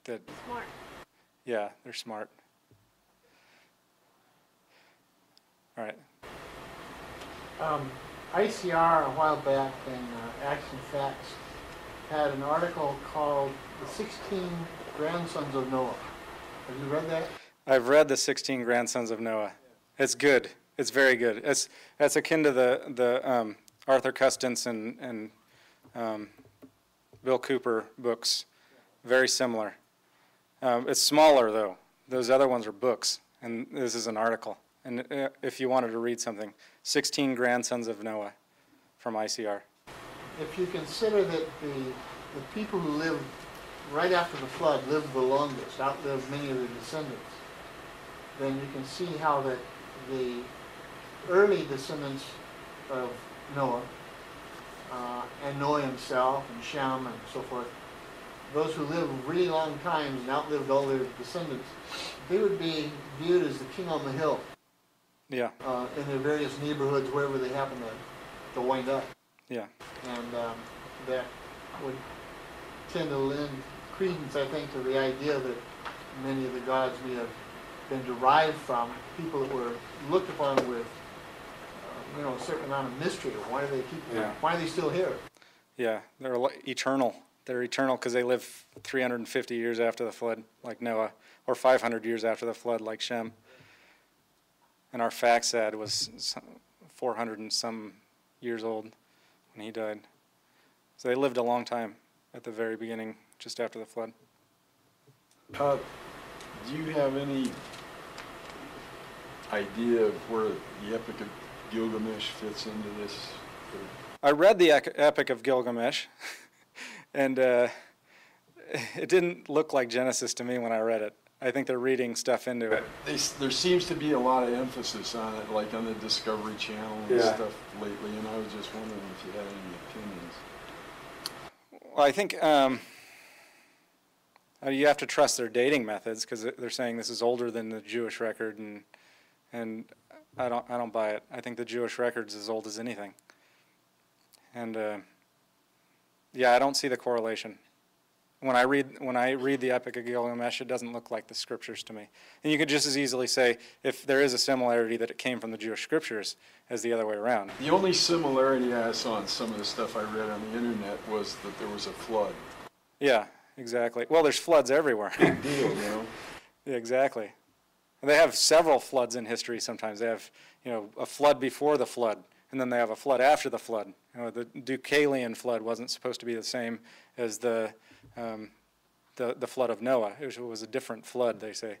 that, Smart. yeah, they're smart. All right. ICR a while back in Action Facts had an article called The 16 Grandsons of Noah. Have you read that? I've read The 16 Grandsons of Noah. It's good. It's very good. That's akin to the Arthur Custance and Bill Cooper books. Very similar. It's smaller, though. Those other ones are books, and this is an article. And if you wanted to read something, 16 Grandsons of Noah from ICR. If you consider that the people who lived right after the flood lived the longest, outlived many of their descendants, then you can see how that the early descendants of Noah, and Noah himself, and Shem, and so forth, those who lived really long times and outlived all their descendants, they would be viewed as the king on the hill. Yeah. In their various neighborhoods, wherever they happen to wind up. Yeah. And that would tend to lend credence, I think, to the idea that many of the gods may have been derived from people that were looked upon with, a certain amount of mystery. Why do they keep? Yeah. Why are they still here? Yeah, they're eternal. They're eternal because they live 350 years after the flood, like Noah, or 500 years after the flood, like Shem. And our Faxad was 400 and some years old when he died. So they lived a long time at the very beginning, just after the flood. Do you have any idea of where the Epic of Gilgamesh fits into this? I read the Epic of Gilgamesh, and it didn't look like Genesis to me when I read it. I think they're reading stuff into it. There seems to be a lot of emphasis on it, like on the Discovery Channel and stuff lately, and I was just wondering if you had any opinions. Well, I think you have to trust their dating methods because they're saying this is older than the Jewish record, and I don't buy it. I think the Jewish record's as old as anything. And yeah, I don't see the correlation. When I read the Epic of Gilgamesh, it doesn't look like the scriptures to me. And you could just as easily say, if there is a similarity, that it came from the Jewish scriptures as the other way around. The only similarity I saw in some of the stuff I read on the internet was that there was a flood. Yeah, exactly. Well, there's floods everywhere. Big deal, you know? Yeah, exactly. And they have several floods in history sometimes. They have, a flood before the flood, and then they have a flood after the flood. The Deucalion flood wasn't supposed to be the same as the flood of Noah. It was a different flood, they say.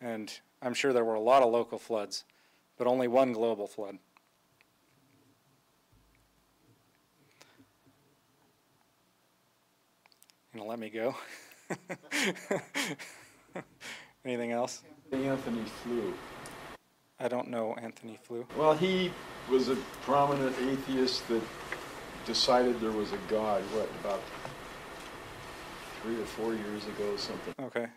And I'm sure there were a lot of local floods, but only one global flood. You gonna let me go? Anything else? Anthony Flew. I don't know Anthony Flew. Well, he was a prominent atheist that decided there was a God, about 3 or 4 years ago or something. Okay.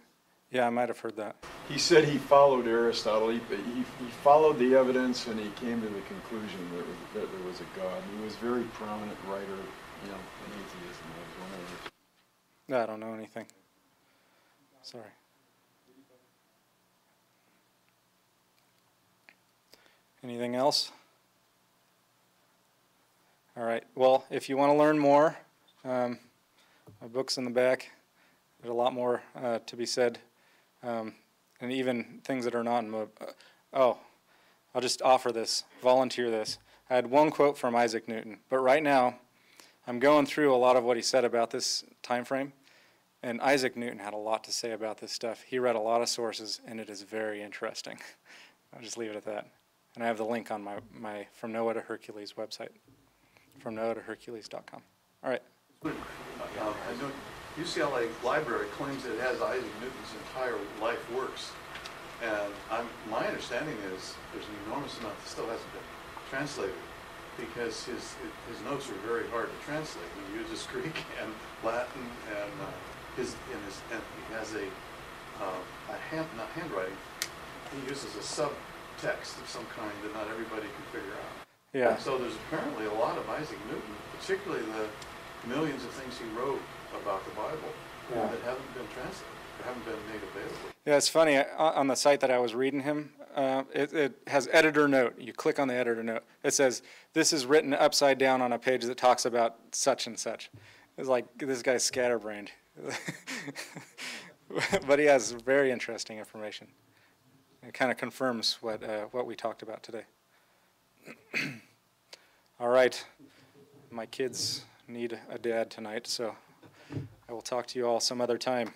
Yeah, I might have heard that. He said he followed Aristotle. He followed the evidence, and he came to the conclusion that there was a God. He was a very prominent writer, an atheist. And I was wondering if... No, I don't know anything. Sorry. Anything else? All right. Well, if you want to learn more, my book's in the back. There's a lot more to be said, and even things that are not in my book. I'll just offer this, volunteer this. I had one quote from Isaac Newton, but right now I'm going through a lot of what he said about this time frame, and Isaac Newton had a lot to say about this stuff. He read a lot of sources, and it is very interesting. I'll just leave it at that. And I have the link on my From Noah to Hercules website, fromnoahtohercules.com. All right. I know UCLA Library claims that it has Isaac Newton's entire life works, and my understanding is there's an enormous amount that still hasn't been translated because his notes are very hard to translate. He uses Greek and Latin, and he has not handwriting. He uses a subtext of some kind that not everybody can figure out. Yeah. And so there's apparently a lot of Isaac Newton, particularly the millions of things he wrote about the Bible, Yeah. that haven't been translated, or haven't been made available. Yeah, it's funny. On the site that I was reading him, it has editor note. You click on the editor note. It says, this is written upside down on a page that talks about such and such. It's like, this guy's scatterbrained. But he has very interesting information. It kind of confirms what we talked about today. All right. My kids need a dad tonight, so I will talk to you all some other time.